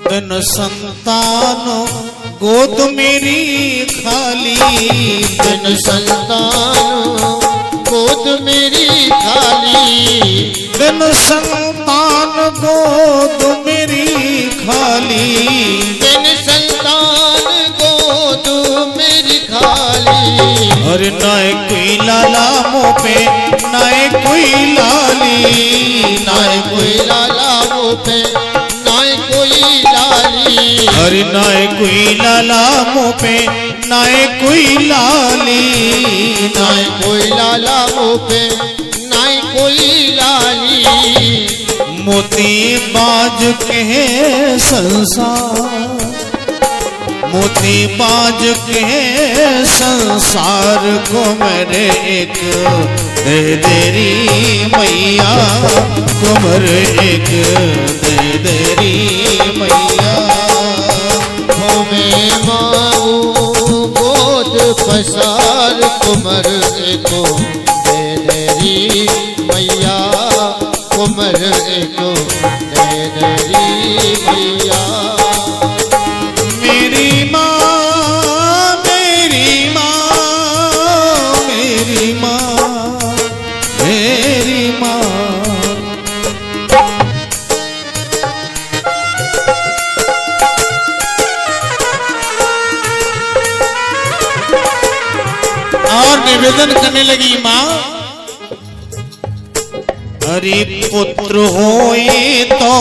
बिन संतान गोद मेरी खाली, बिन संतान गोद मेरी खाली, बिन संतान गोद मेरी खाली, बिन संतान गोद मेरी खाली। अरे नाय कोई लाला मुँह पे नाय कोई लाली, नाय कोई लाला मुँह पे नाय कोई लाली, अरे नाय कोई लाला मुँह पे नाय कोई लाली, नाय कोई लाला मुँह पे नाय कोई लाली। मोती बाज के संसार, मोती बाज के संसार को मेरे एक दे देरी मैया, को मेरे एक दे देरी मैया। हो मैं माऊ गोद पसार कुमर को दे देरी मैया, कुमर को दे देरी मैया। मेरी माँ, मेरी माँ, मेरी माँ, मेरी माँ। और निवेदन करने लगी माँ, अरे पुत्र होए तो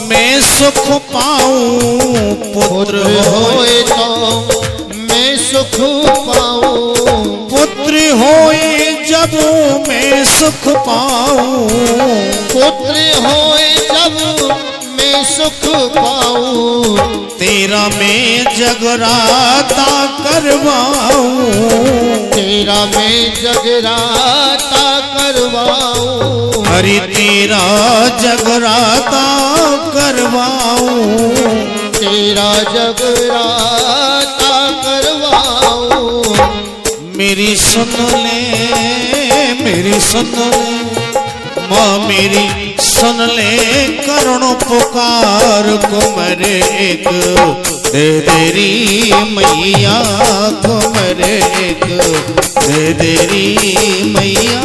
मैं सुख पाऊं, पुत्र होए तो मैं सुख पाऊं, पुत्र होए जब मैं सुख पाऊं, पुत्र होए जब मैं सुख पाऊं, तेरा मैं जगराता करवाऊं, तेरा मैं जगराता करवाऊं, हरि तेरा जगराता करवाऊं, तेरा जगराता करवाऊं। मेरी सुन ले, मेरी सुन ले माँ, मेरी सुन ले करुण पुकार को मेरे एक दे देरी मैया, को मेरे एक दे देरी मैया।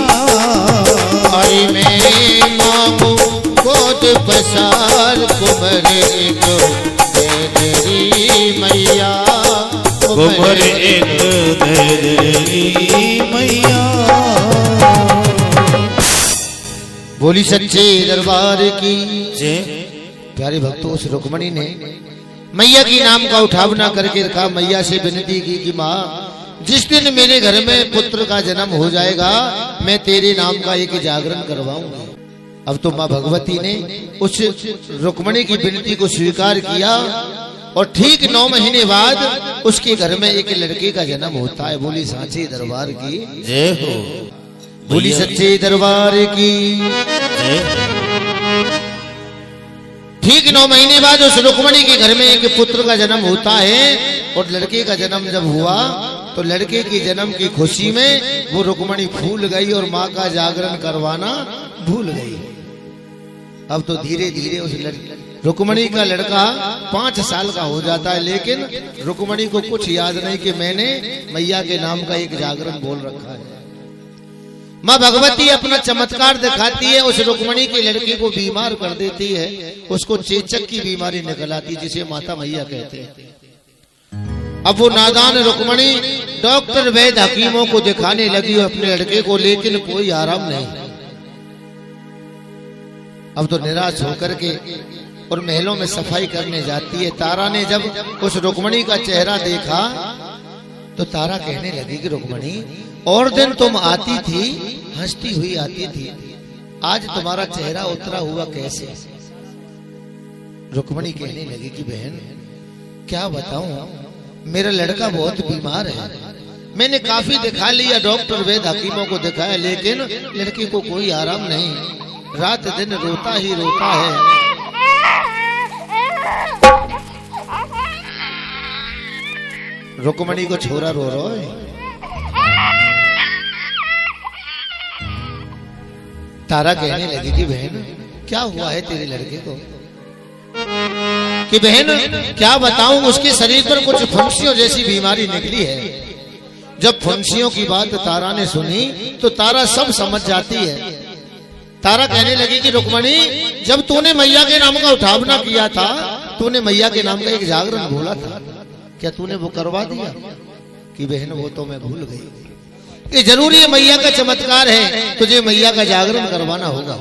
आई मैं मामू गोद पसार कुमर को दे देरी मैया, कुमर एक दे देरी मैया। बोली सच्चे दरबार की जय। प्यारे भक्तों, उस रुक्मणी ने मैया की नाम का उठावना करके रखा, मैया से विनती की कि माँ जिस दिन मेरे घर में पुत्र का जन्म हो जाएगा मैं तेरे नाम का एक जागरण करवाऊंगी। अब तो माँ भगवती ने उस रुक्मणी की विनती को स्वीकार किया और ठीक 9 महीने बाद उसके घर में एक लड़के का जन्म होता है। बोली सांचे दरबार की जय हो, बोली सच्चे दरबार की। ठीक 9 महीने बाद उस रुक्मणी के घर में एक पुत्र का जन्म होता है और लड़के का जन्म जब हुआ तो लड़के के जन्म की खुशी में वो रुक्मणी फूल गई और माँ का जागरण करवाना भूल गई। अब तो धीरे धीरे उस रुक्मणी का लड़का 5 साल का हो जाता है, लेकिन रुक्मणी को कुछ याद नहीं कि मैंने मैया के नाम का एक जागरण बोल रखा है। माँ भगवती अपना चमत्कार दिखाती है, उस रुक्मणी के लड़के को बीमार कर देती है, उसको चेचक की बीमारी निकल आती जिसे माता मैया कहते हैं। अब वो नादान रुक्मणी डॉक्टर वैद्य हकीमों को दिखाने लगी अपने लड़के को, लेकिन कोई आराम नहीं। अब तो निराश होकर के और महलों में सफाई करने जाती है। तारा ने जब उस रुक्मणी का चेहरा देखा तो तारा कहने लगी कि रुक्मणी, और दिन तुम आती थी, हंसती हुई आती थी, आज तुम्हारा चेहरा उतरा हुआ कैसे? रुक्मणी कहने लगी कि बहन क्या बताऊं, मेरा लड़का बहुत बीमार है, मैंने काफी दिखा लिया, डॉक्टर वैद्य हकीमों को दिखाया, लेकिन लड़के को कोई आराम नहीं, रात दिन रोता ही रोता है। रुक्मणी को छोरा रो रहा है। तारा कहने लगी कि बहन क्या हुआ है तेरे लड़के को? कि बहन क्या बताऊं, उसके शरीर पर कुछ फुंसियों जैसी बीमारी निकली है। जब फुंसियों की बात तारा ने सुनी तो तारा सब समझ जाती है। तारा कहने लगी कि रुक्मणी, जब तूने मैया के नाम का उठावना किया था, तूने मैया के नाम का एक जागरण बोला था, क्या तूने वो करवा दिया? कि बहन वो तो मैं भूल गई। ये जरूरी है, मैया का चमत्कार है, तुझे मैया का जागरण करवाना होगा।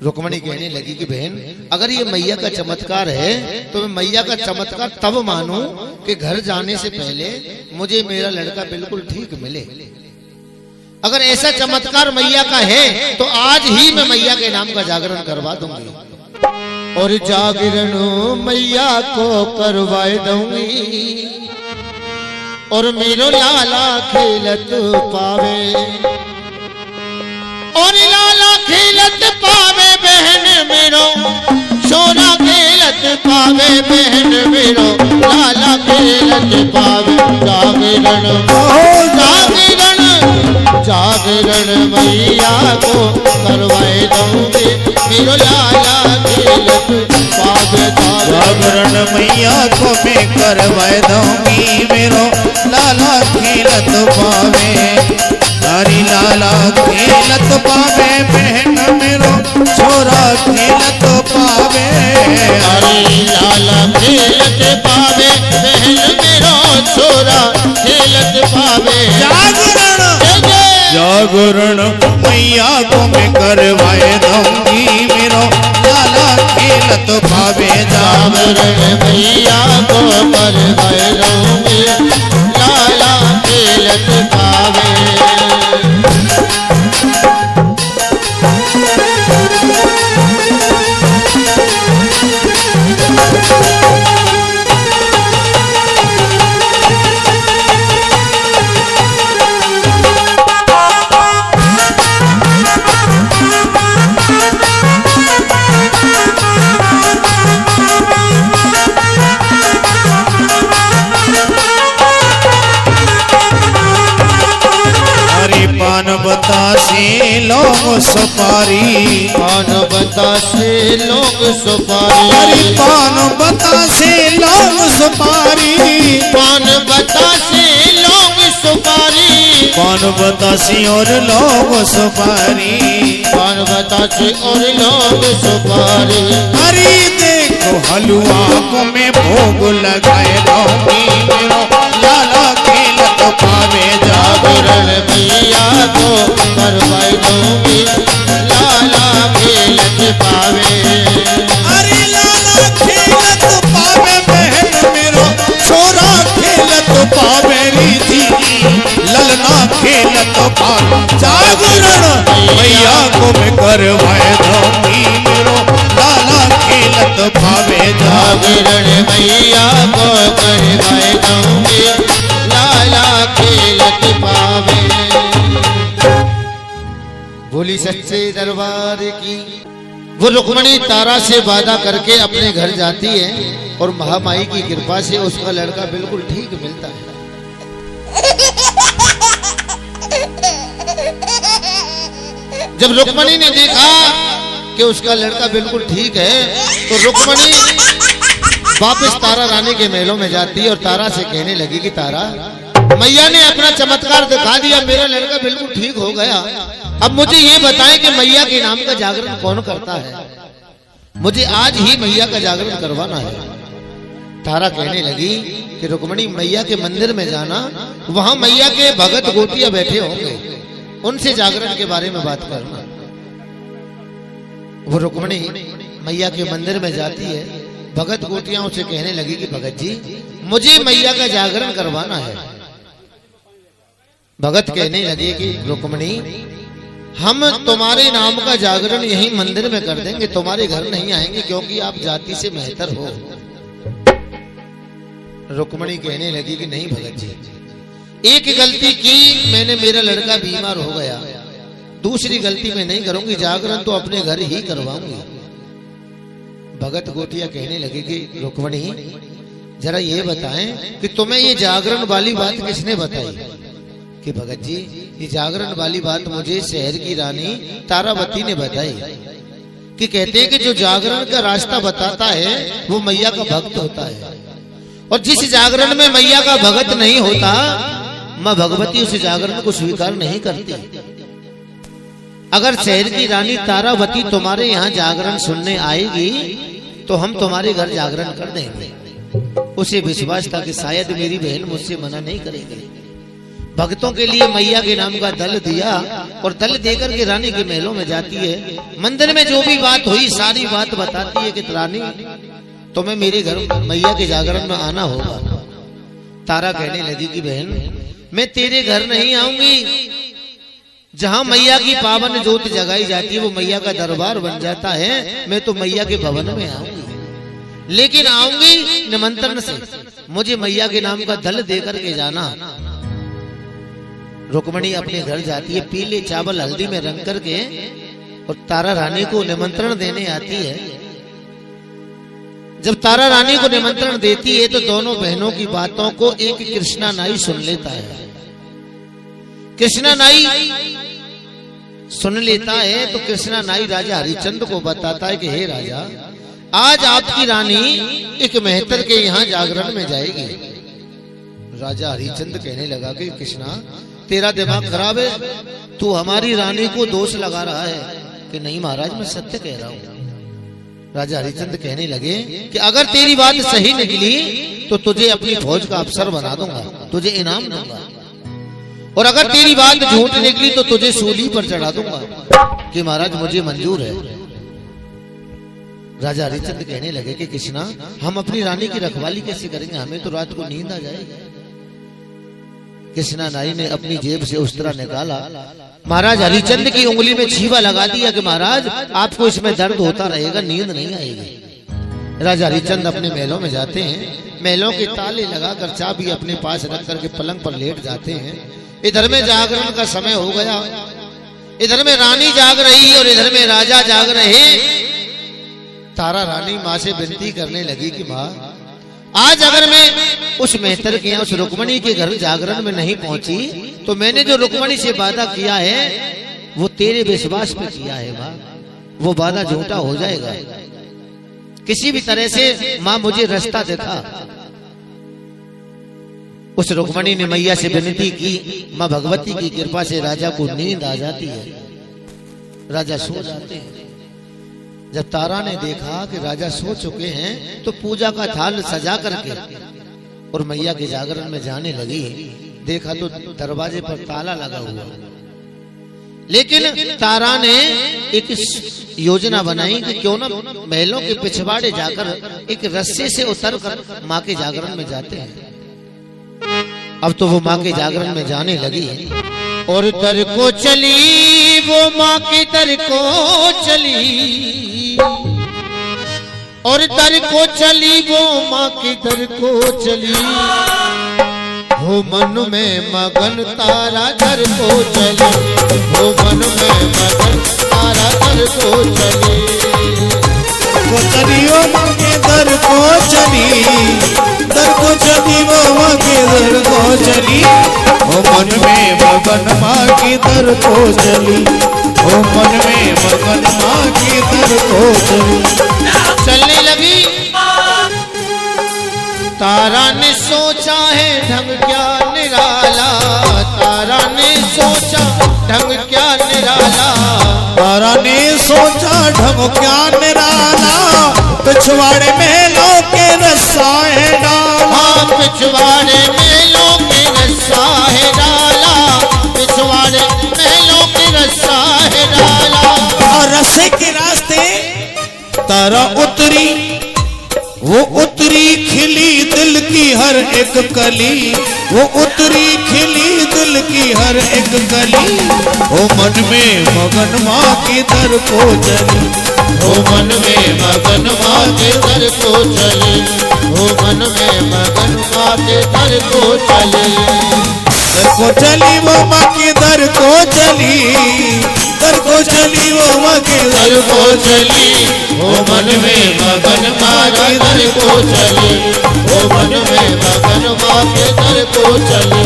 रुक्मणी कहने लगी कि बहन, अगर ये मैया का चमत्कार है तो मैं मैया का चमत्कार तब मानूं कि घर जाने से पहले मुझे मेरा लड़का बिल्कुल ठीक मिले। अगर ऐसा चमत्कार मैया का है तो आज ही मैं मैया के नाम का जागरण करवा दूंगी और जागरण मैया को करवाए दूंगी और मेरो लाला खेलत पावे और लाला खेलत पावे बहन मेरो, सोना खेलत पावे बहन मेरो, लाला खेलत पावे। जागरण जागरण जागरण मैया को करवाए दूंगी, मेरो लाला खेलत पावे। जागरण मैया को मैं करवाए दूंगी, मेरो लाला खेलत पावे। हरी लाला खेलत पावे बहन मेरो, छोरा खेलत पावे। हरी लाला खेलत पावे बहन मेरो, छोरा खेलत पावे। जागरण मैया को मैं करवाए दूंगी, मेरो लाला खेलत पावे। जागरण मैया को करवाए दूंगी, लाला खेलत पावे। पान बतासे लोग सुपारी, पान बतासे लोग सुपारी। हरी पान बतासे लोग सुपारी, पान बतासे लोग सुपारी। पान बतासे और लोग सुपारी, पान बतासे और लोग सुपारी। हरी देखो हलवा को मैं भोग लगाए दूंगी, मेरो लाला खेलत पावे। जागरण मैया को करवाए दूंगी, लाला खेलत पावे। अरे लाला खेलत पावे बहन मेरो, छोरा खेलत पावे। रीति ललना खेलत पावे। जागरण मैया को मैं करवाए दूंगी, मेरो लाला खेलत पावे। जागरण मैया को करवाए दूंगी, लाला खेलत पावे। बोली सच्चे दरबार की। वो रुक्मणी तारा से वादा करके अपने घर जाती है और महामाई की कृपा से उसका लड़का बिल्कुल ठीक मिलता है। जब रुक्मणी ने देखा कि उसका लड़का बिल्कुल ठीक है तो रुक्मणी वापस तारा रानी के महलों में जाती है और तारा से कहने लगी कि तारा, मैया ने अपना चमत्कार दिखा दिया, मेरा लड़का बिल्कुल ठीक हो गया। अब मुझे ये बताएं कि मैया के नाम का जागरण कौन करता है? मुझे आज ही मैया का जागरण करवाना है। तारा कहने लगी कि रुक्मणी, मैया के मंदिर में जाना, वहां मैया के भगत गोतिया बैठे होंगे, उनसे जागरण के बारे में बात करना। वो रुक्मणी मैया के मंदिर में जाती है, भगत गोतियां उसे कहने लगी कि भगत जी, मुझे मैया का जागरण करवाना है। भगत कहने लगे कि रुक्मणी, हम तुम्हारे नाम का जागरण यही मंदिर में कर देंगे, तुम्हारे घर नहीं आएंगे, क्योंकि आप जाति से मेहतर हो। रुक्मणी कहने लगी कि नहीं भगत जी, एक गलती की मैंने, मेरा लड़का बीमार हो गया, दूसरी गलती मैं नहीं करूंगी, जागरण तो अपने घर ही करवाऊंगी। भगत गोटिया कहने लगे कि रुक्मणी, जरा ये बताएं कि तुम्हें ये जागरण वाली बात किसने बताई? कि भगत जी, ये जागरण वाली बात मुझे शहर की रानी तारावती ने बताई कि कहते हैं कि जो जागरण का रास्ता बताता है वो मैया का भक्त होता है, और जिस जागरण में मैया का भक्त नहीं होता, मां भगवती उस जागरण को स्वीकार नहीं करती। अगर शहर की रानी तारावती तुम्हारे यहाँ जागरण सुनने आएगी तो हम तुम्हारे घर जागरण कर देंगे। उसे विश्वास था कि शायद मेरी बहन मुझसे मना नहीं करेगी। भक्तों के लिए मैया के नाम का दल दिया, और दल देकर के रानी के महलों में जाती है। मंदिर में जो भी बात हुई सारी बात बताती है कि रानी तुम्हें मेरे घर मैया के जागरण में आना होगा। तारा कहने लगी कि बहन मैं तेरे घर नहीं आऊंगी, जहां मैया की पावन ज्योत जगाई जाती है वो मैया का दरबार बन जाता है, मैं तो मैया के भवन में आऊंगी, लेकिन आऊंगी निमंत्रण से। मुझे मैया के नाम का दल देकर के जाना। रुक्मणी अपने घर जाती है, पीले चावल हल्दी में रंग करके, और तारा रानी को निमंत्रण देने आती है। जब तारा रानी को निमंत्रण देती है तो दोनों बहनों की बातों को एक कृष्णा नाई सुन लेता है। कृष्णा नाई सुन लेता है तो कृष्णा नाई राजा हरिश्चंद्र को बताता है कि हे राजा, आज आपकी रानी एक मेहतर के यहाँ जागरण में जाएगी। राजा हरिश्चंद्र कहने लगा कि कृष्णा तेरा दिमाग खराब है, तू हमारी रानी को दोष लगा रहा है। कि नहीं महाराज मैं सत्य कह रहा हूँ। राजा हरिश्चंद्र कहने लगे कि अगर तेरी बात सही निकली तो तुझे अपनी फौज का अफसर बना दूंगा, तुझे इनाम दूंगा, और अगर तेरी बात झूठ निकली तो तुझे सूली पर चढ़ा दूंगा। कि महाराज मुझे मंजूर है। राजा हरिश्चंद्र कहने लगे कि कृष्णा हम अपनी रानी की रखवाली कैसे करेंगे, हमें तो रात को नींद आ जाएगी। कृष्णा नाई ने अपनी जेब से उस तरह निकाला, महाराज हरिश्चंद्र की उंगली में छीवा लगा दिया कि महाराज आपको इसमें दर्द होता रहेगा, नींद नहीं आएगी। राजा हरिश्चंद्र अपने महलों में जाते हैं, महलों के ताले लगाकर चाबी अपने पास रख करके पलंग पर लेट जाते हैं। इधर में जागरण का समय हो गया, इधर में रानी जाग रही और इधर में राजा जाग रहे। तारा रानी माँ से विनती करने लगी कि माँ आज अगर मैं उस मेहतर के उस रुक्मणी के घर जागरण में नहीं पहुंची तो मैंने जो रुक्मणी से वादा किया है वो तेरे विश्वास पे किया है माँ, वो वादा झूठा हो जाएगा। किसी भी तरह से माँ मुझे रास्ता दिखा। उस रुक्मणी ने मैया से विनती की, माँ भगवती की कृपा से राजा को नींद आ जाती है, राजा सो जाते हैं। जब तारा ने देखा कि राजा सो चुके हैं तो पूजा का थाल सजा करके और मैया के जागरण में जाने लगी। देखा तो दरवाजे पर ताला लगा हुआ, लेकिन तारा ने एक योजना बनाई कि क्यों ना महलों के पिछवाड़े जाकर एक रस्से से उतर कर माँ के जागरण में जाते हैं। अब तो वो माँ के जागरण में जाने लगी और दर को चली, वो माँ के दर को चली, और दर को चली, वो माँ के दर को चली। हो मन में मगन तारा दर को चली, हो मन में मगन तारा दर को चली। वो चली वो माँ के दर को चली, दर को चली वो माँ के दर को चली। वो मन में मगन माँ के दर को चली, वो मन में मगन माँ के दर को चली। चलने लगी। तारा ने सोचा है ढंग क्या निराला, तारा ने सोचा ढंग क्या निराला, तारा ने सोचा ढंग क्या निराला। पिछवाड़े महलों के रस्सा है डाला, पिछवाड़े महलों के रस्सा है डाला, पिछवाड़े महलों के रस्सा है डाला। और रस्से के रास्ते तारा उतरी, वो उतरी खिली दिल की हर एक कली, वो उतरी खिली दिल की हर एक कली। वो मन में मगन माँ के दर को चली, वो मन में मगन माँ के दर को चली, वो मन में मगन माँ के दर को चली। दर को चली वो माँ के दर को चली, दर को चली वो माँ के दर को चली। वो मन में मगन माँ के दर को चली, वो मन में मगन माँ के दर को चली,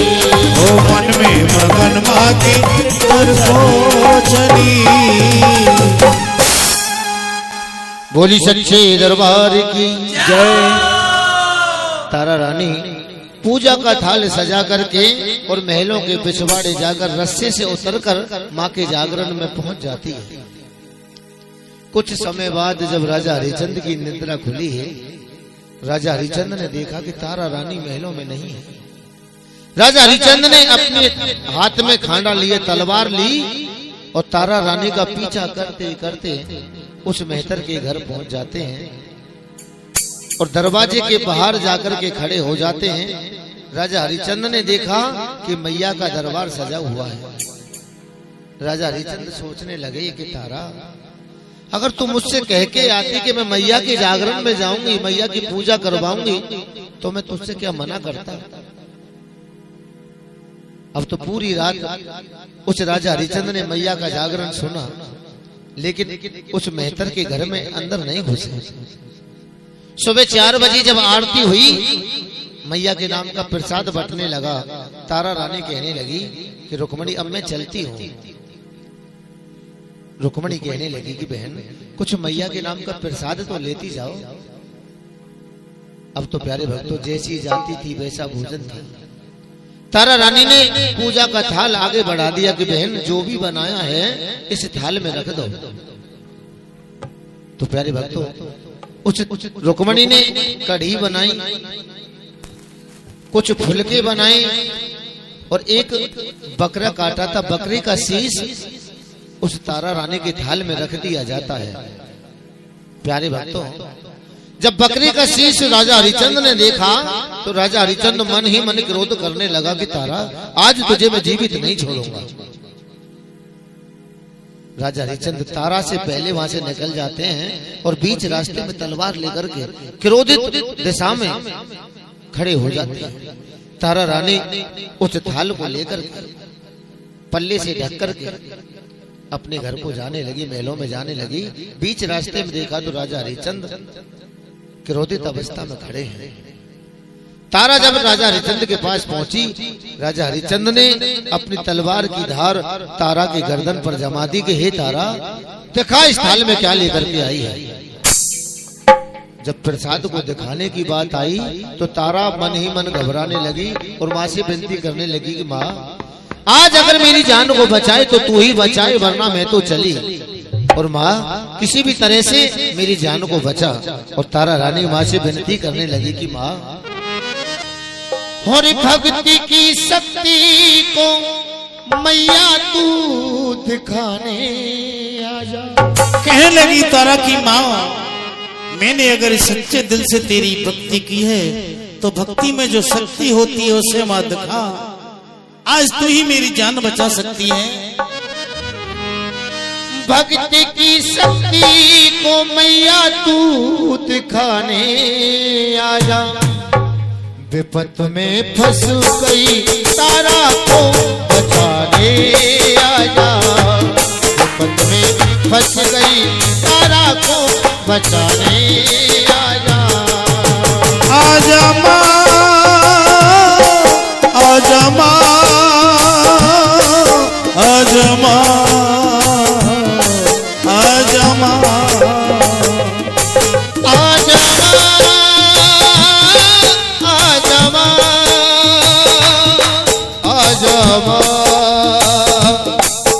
वो मन में मगन माँ के दर को चली। बोली सच्चे दरबार की जय। तारा रानी पूजा का थाल सजा करके और महलों के पिछवाड़े जाकर रस्से से उतरकर माँ के जागरण में पहुंच जाती है। कुछ समय बाद जब राजा हरिचंद की निद्रा खुली है, राजा हरिचंद ने देखा कि तारा रानी महलों में नहीं है। राजा हरिचंद ने अपने हाथ में खांडा लिए तलवार ली और तारा रानी का पीछा करते करते उस मेहतर के घर पहुंच जाते हैं और दरवाजे के बाहर जाकर के खड़े हो जाते हैं। राजा हरिचंद ने देखा कि मैया का दरबार सजा हुआ है। राजा हरिचंद सोचने लगे कि तारा, अगर तुम मुझसे कह के आती कि मैं मैया के जागरण में जाऊंगी, मैया की पूजा करवाऊंगी, तो मैं तुझसे क्या मना करता। अब तो पूरी रात उस राजा हरिचंद ने मैया का जागरण सुना, लेकिन उस मेहतर के घर में अंदर नहीं घुसे। सुबह 4 बजे जब आरती हुई, मैया के नाम का प्रसाद बंटने लगा। तारा रानी कहने लगी कि रुक्मणी अब मैं चलती हूँ। रुक्मणी कहने लगी कि बहन कुछ मैया के नाम का प्रसाद तो लेती जाओ। अब तो प्यारे भक्तों जैसी जाती थी वैसा भोजन था। तारा रानी ने पूजा का थाल आगे बढ़ा दिया कि बहन जो भी बनाया है इस थाल में रख दो। तो प्यारे भक्तों उस रुक्मणी ने कढ़ी बनाई, कुछ फुलके बनाए और एक बकरा काटा था, बकरी का शीश उस तारा रानी के थाल में रख दिया जाता है। प्यारे भक्तों जब बकरी का शीश राजा हरिचंद ने देखा तो राजा हरिचंद मन ही मन क्रोध करने लगा कि तारा आज तुझे मैं जीवित नहीं छोड़ूंगा। राजा हरिचंद तारा से पहले वहां से निकल जाते हैं और बीच रास्ते में तलवार लेकर के क्रोधित दिशा में खड़े हो जाते हैं। तारा रानी उस थाल को लेकर पल्ले से ढक करके अपने घर को जाने लगी, महलों में जाने लगी। बीच रास्ते में देखा तो राजा हरिचंद क्रोधित अवस्था में खड़े हैं। तारा जब राजा हरिचंद के पास पहुंची, राजा हरिचंद ने अपनी तलवार की धार तारा की गर्दन पर जमा दी कि हे तारा, देखा इस थाल में क्या लेकर के आई है। जब प्रसाद को दिखाने की बात आई तो तारा मन ही मन घबराने लगी और माँ से विनती करने लगी कि माँ आज अगर मेरी जान को बचाए तो तू ही बचाए, वरना मैं तो चली। और माँ किसी भी तरह से मेरी जान को बचा। और तारा रानी माँ से विनती करने लगी कि माँ और भक्ति की शक्ति को मैया तू दिखाने आ जा। कहने लगी तारा की माँ, मैंने अगर सच्चे दिल से तेरी भक्ति की है तो भक्ति में जो शक्ति होती है उसे माँ दिखा। आज तू ही मेरी जान बचा सकती है। भक्ति की शक्ति को मैया तू दिखाने आ जा। विपत में फंस गई तारा को बचाने आ जा। विपत में फंस गई तारा को बचाने आ जा। आजा माँ, आजा माँ, आजा माँ, आजा माँ, आजा माँ, आजा माँ,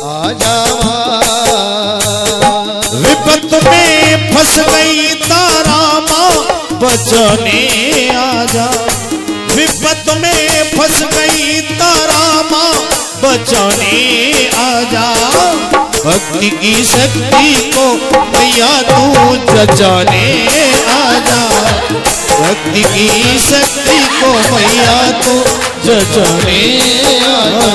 आजा माँ। विपत में फंस गई तारा माँ बचाने आजा। विपत में फंस गई तारा माँ बचाने आजा। भक्ति की शक्ति को मैया तू जचाने आजा। भक्ति की शक्ति को मैया तू जचाने आजा।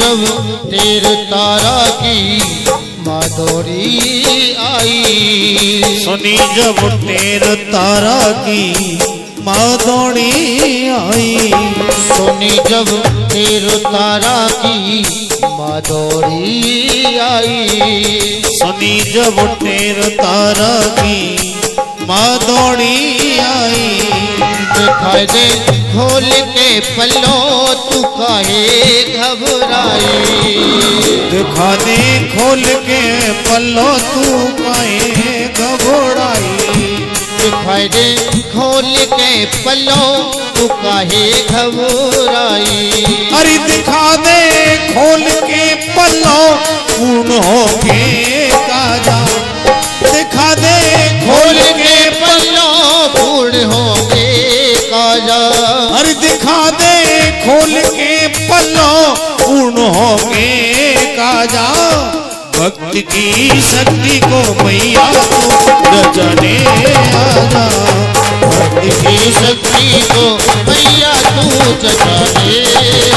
जब तेर तारा की माधुरी आई, सुनी जब टेर तारा की माधुरी आई, सुनी जब तेर तारा की माधुरी आई, सुनी जब टेर तारा की माधुरी आई। दिखाई दे खोल के पल्लो तू काहे घबराई, दिखा दे खोल के पल्लो तू काहे घबराई, दिखाई दे खोल के पल्लो तू काहे घबराई, अरे दिखा दे खोल के पल्लो पूर्ण हो के काजा, दिखा दे खोल के पल्लो पूर्ण हो के काजा, अरे दिखा दे खोल के पल्लो पूर्ण हो के काजा। भक्त की शक्ति को मैया तू रचने आजा, भक्त की शक्ति को मैया तू जगाने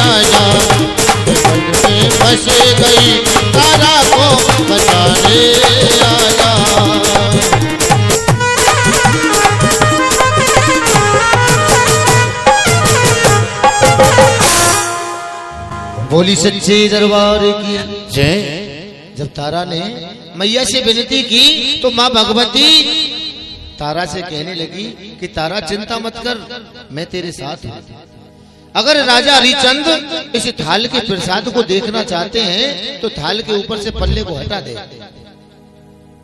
आजा, मन में फंस गई तारा को बचाने आजा। बोली सच्चे दरबार की जय। जब तारा ने मैया से विनती की तो माँ भगवती तारा से कहने लगी कि तारा चिंता मत कर, मैं तेरे साथ हूँ। अगर राजा हरिचंद इस थाल के प्रसाद को देखना चाहते हैं तो थाल के ऊपर से पल्ले को हटा दे।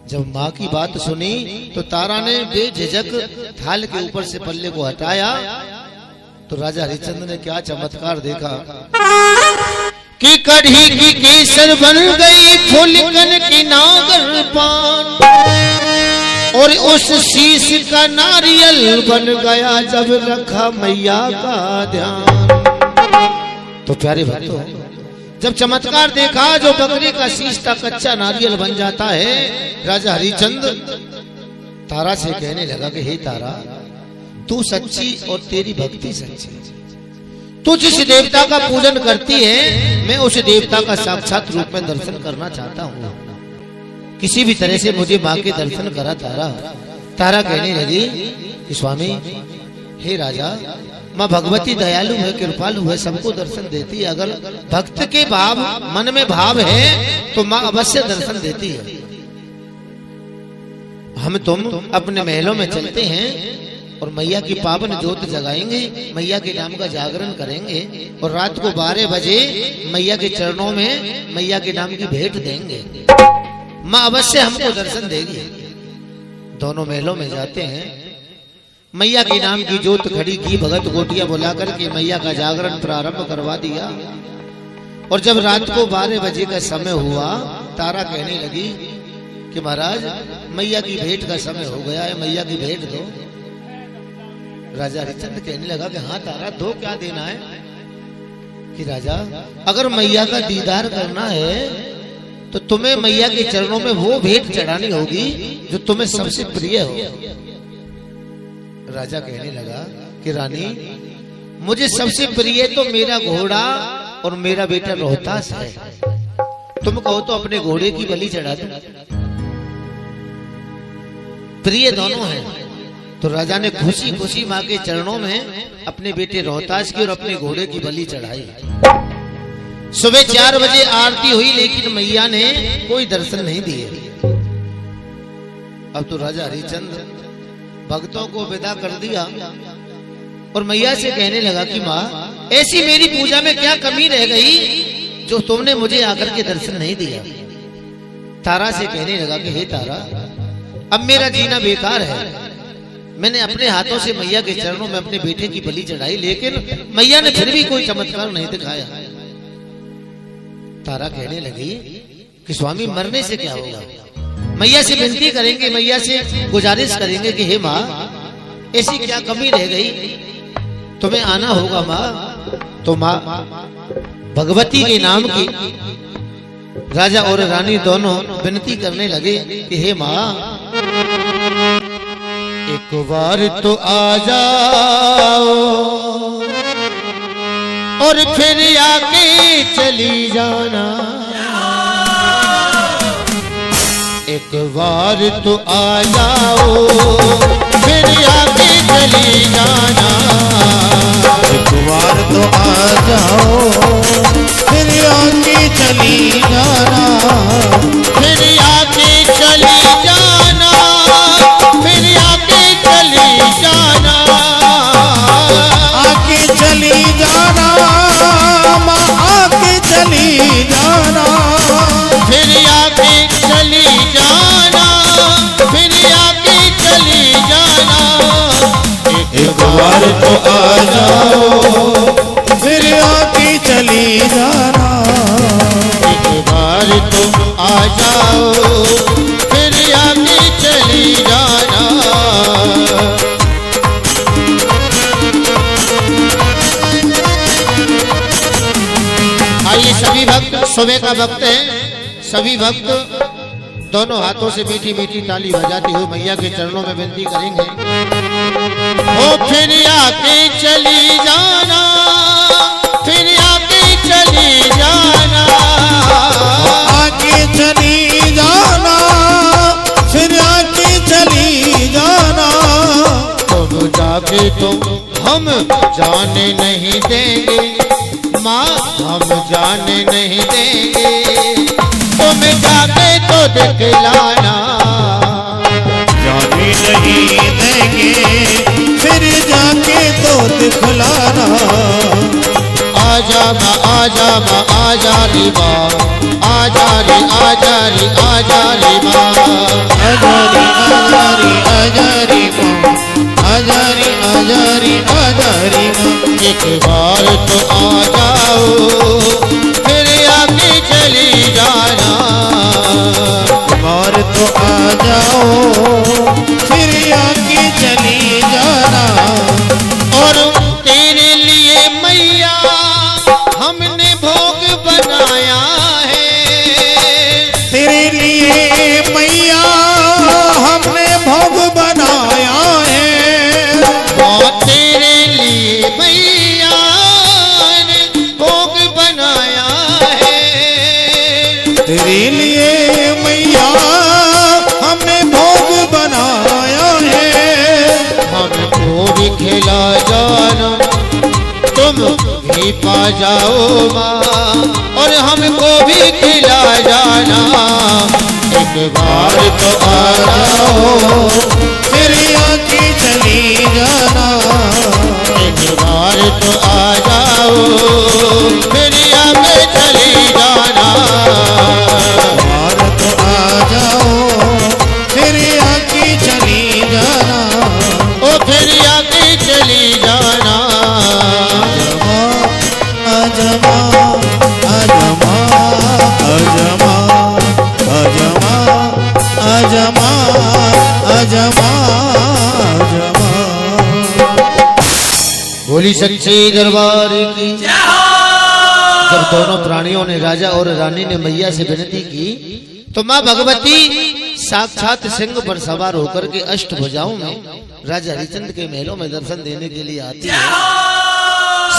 जब माँ की बात सुनी तो तारा ने बेझिझक थाल के ऊपर से पल्ले को हटाया तो राजा हरिचंद ने क्या चमत्कार देखा कि कढ़ी की केसर बन गई फुलकन की नागर पान और उस शीश का नारियल बन गया जब रखा मैया का ध्यान। तो प्यारे भक्तों, जब चमत्कार देखा जो बकरी का शीश का कच्चा नारियल बन जाता है, राजा हरिचंद तारा से कहने लगा कि हे तारा, तू सच्ची और तेरी भक्ति सच्ची, तू जिस देवता का पूजन करती है मैं उस देवता का साक्षात रूप में दर्शन करना चाहता हूँ, किसी भी तरह से मुझे माँ के दर्शन करा तारा। तारा कहने लगी कि स्वामी, हे राजा, माँ भगवती दयालु है, कृपालु है, सबको दर्शन देती है। अगर भक्त के भाव मन में भाव है तो माँ अवश्य दर्शन देती है। हम तुम अपने महलों में चलते हैं और मैया की पावन ज्योत जगाएंगे, मैया के नाम का जागरण करेंगे और रात को 12 बजे मैया के चरणों में मैया के नाम की भेंट देंगे। माँ अवश्य हमको दर्शन देगी। दोनों महलों में जाते हैं, मैया के नाम की ज्योत खड़ी की, भगत गोटिया बुला करके मैया का जागरण प्रारंभ करवा दिया। और जब रात को 12 बजे का समय हुआ, तारा कहने लगी कि महाराज, मैया की भेंट का समय हो गया है, मैया की भेंट दो। राजा हरिचंद कहने लगा कि हाँ तारा, दो, क्या देना है? कि राजा, अगर मैया का दीदार करना है तो तुम्हें मैया के चरणों में वो भेंट चढ़ानी होगी जो तुम्हें सबसे प्रिय हो। राजा कहने लगा कि रानी, मुझे सबसे प्रिय तो मेरा घोड़ा और मेरा बेटा रोहतास है। तुम कहो तो अपने घोड़े की बलि चढ़ा दो, प्रिय दोनों हैं। तो राजा ने खुशी खुशी माँ के चरणों में अपने बेटे रोहतास की और अपने घोड़े की बलि चढ़ाई। सुबह 4 बजे आरती हुई, लेकिन मैया ने कोई दर्शन नहीं दिए। अब तो राजा हरिचंद भक्तों को विदा कर दिया और मैया से कहने लगा कि माँ, ऐसी मेरी पूजा में क्या कमी रह गई जो तुमने मुझे आकर के दर्शन नहीं दिया? तारा से कहने लगा कि हे तारा, अब मेरा जीना बेकार है। मैंने अपने हाथों से मैया के चरणों में अपने बेटे की बलि चढ़ाई, लेकिन मैया ने फिर भी कोई चमत्कार नहीं दिखाया। तारा कहने लगी कि स्वामी, मरने से क्या होगा? मैया से विनती करेंगे, मैया से गुजारिश करेंगे कि हे माँ, ऐसी क्या कमी रह गई, तुम्हें आना होगा माँ। तो माँ भगवती के नाम की राजा और रानी दोनों विनती करने लगे कि हे माँ, एक बार तो आ जाओ, और फिर आके चली जाना। एक बार तो आ जाओ फिर आके चली जाना। एक बार तो आ जाओ फिर आके चली जाना। फिर आके चली जाना, फिर आके चली जाना। आके चली जाना माँ, आके चली जाना। फिर आके चली जाना, फिर आके चली जाना। एक बार तो आ जाओ फिर आके चली जाना। एक बार तो आ जाओ फिर आके चली जाना। आइए सभी भक्त, सुबह का वक्त है, सभी भक्त दोनों हाथों से मीठी मीठी ताली बजाते हुए मैया के चरणों में विनती करेंगे। ओ फिर आके चली जाना, फिर आके चली जाना। आके चली जाना फिर आके चली जाना। तुम जाके तो हम जाने नहीं देंगे माँ, हम जाने नहीं देंगे। तुम जाके तो दिखलाना। जाने नहीं देंगे फिर जाके तो दिखलाना। आजा माँ, आजा माँ, आजा रे माँ, आजा रे, आजा रे, आजा रे माँ। आजारी आजारी आजारी माँ, आजारी आजारी आजारी माँ। एक बार तो आ जाओ फिर आके चली जाना। बार तो आ जाओ फिर आके चली जाना। और तेरे लिए मैया हमने भोग बनाया है। तेरे लिए मैया हमने भोग बनाया है। और तेरे लिए मैया ने भोग बनाया है। तेरे लिए मैया हमने भोग बनाया है। हमको भी खिला जाना, तुम भी पा जाओ माँ, और हमको भी खिला जाना। एक बार तो आ जाओ फिर आके चली जाना। एक बार तो आ जाओ फिर आके चली जाना। बार तो आ जाओ फिर आके चली जाना। ओ फिर आके चली जाना। आजमा आजमा आजमा आजमा आजमा आजमा आजमा। बोली सच्चे दरबार की। जब दोनों प्राणियों ने, राजा और रानी ने मैया से विनती की तो माँ भगवती साक्षात सिंह पर सवार होकर के अष्टभुजाओं में राजा हरिचंद के महलों में दर्शन देने के लिए आती है।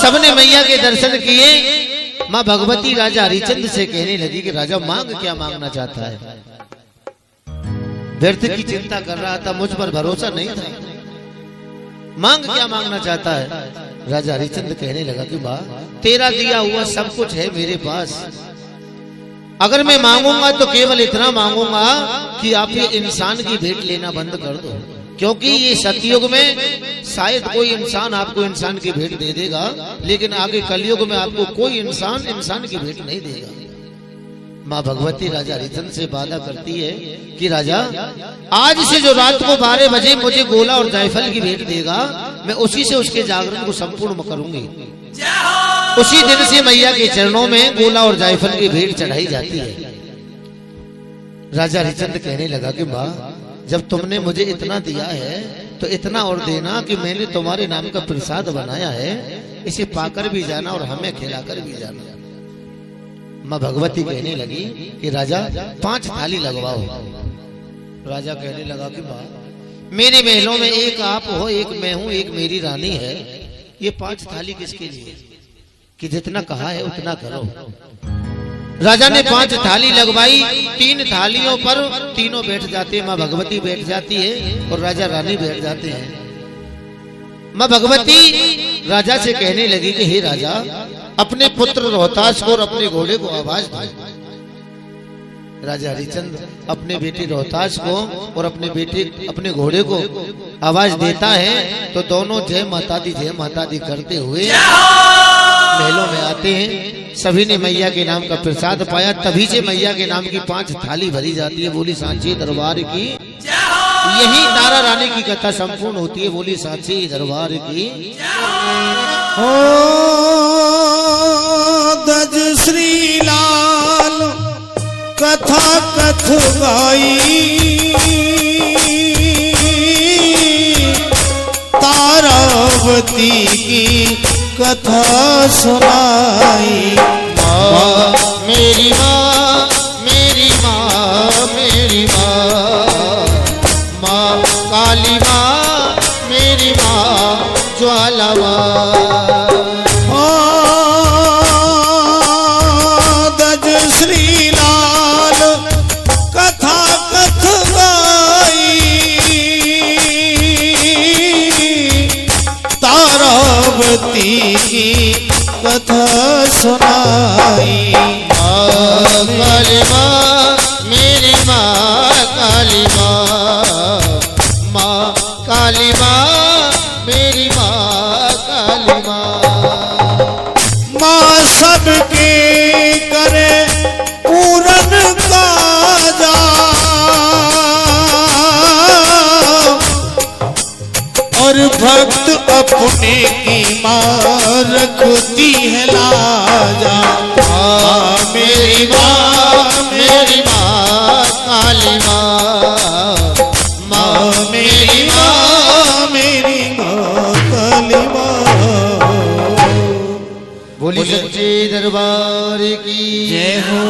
सबने मैया के दर्शन किए। माँ भगवती राजा हरिचंद से कहने लगी कि राजा मांग क्या मांगना चाहता है। व्यर्थ की चिंता कर रहा था, मुझ पर भरोसा नहीं था। मांग क्या मांगना चाहता है। राजा हरिचंद कहने लगा कि माँ तेरा दिया हुआ सब कुछ है मेरे पास। अगर मैं मांगूंगा तो केवल इतना मांगूंगा कि आप ये इंसान की भेंट लेना बंद कर दो, क्योंकि ये सतयुग में शायद कोई इंसान आपको इंसान की भेंट दे देगा, लेकिन आगे कलयुग में आपको कोई इंसान इंसान की भेंट नहीं देगा। माँ भगवती राजा हरिचंद से वादा करती है कि राजा आज से जो रात को 12 बजे मुझे गोला और जायफल की भेंट देगा, मैं उसी से उसके जागरण को संपूर्ण करूंगी। उसी दिन से मैया के चरणों में गोला और जायफल की भेंट चढ़ाई जाती है। राजा हरिचंद कहने लगा कि माँ जब तुमने मुझे इतना दिया है तो इतना और देना कि मैंने तुम्हारे नाम का प्रसाद बनाया है, इसे पाकर भी जाना और हमें खिलाकर भी जाना। माँ भगवती कहने लगी कि राजा 5 थाली लगवाओ। राजा कहने लगा कि माँ मेरे महलों में एक आप हो, एक मैं हूं, एक मेरी रानी है, ये 5 थाली किसके लिए? कि जितना कहा है उतना करो। राजा ने 5 थाली लगवाई, 3 थालियों पर तीनों बैठ जाते हैं। माँ भगवती बैठ जाती है और राजा रानी बैठ जाते हैं। माँ भगवती राजा से कहने लगी कि हे राजा, अपने पुत्र रोहतास को और अपने घोड़े को आवाज दो। राजा हरिश्चंद्र अपने बेटे रोहतास को और अपने घोड़े को आवाज देता है तो दोनों जय माता दी करते हुए महलों में आते हैं। सभी ने मैया के नाम का प्रसाद पाया। तभी से मैया के नाम की 5 थाली भरी जाती है। बोली सांची दरबार की। यही तारा रानी की कथा संपूर्ण होती है। बोली सांची दरबार की। ओ दज श्री लाल कथा कथवाई, तारावती की कथा सुनाई। माँ मेरी माँ, मेरी माँ, मेरी माँ, माँ काली माँ, मेरी माँ ज्वाला माँ। दज श्री लाल कथा कथवाई, तारावती की कथा सुनाई। काली माँ, मेरी माँ काली माँ, माँ काली माँ, मेरी माँ काली माँ। माँ सबके करे पूरन काजा, और भक्त अपने की माँ रखती है लाजा। मेरी माँ, मेरी माँ काली माँ, माँ मेरी माँ, मेरी माँ काली माँ। बोली सच्चे दरबार की जय हो।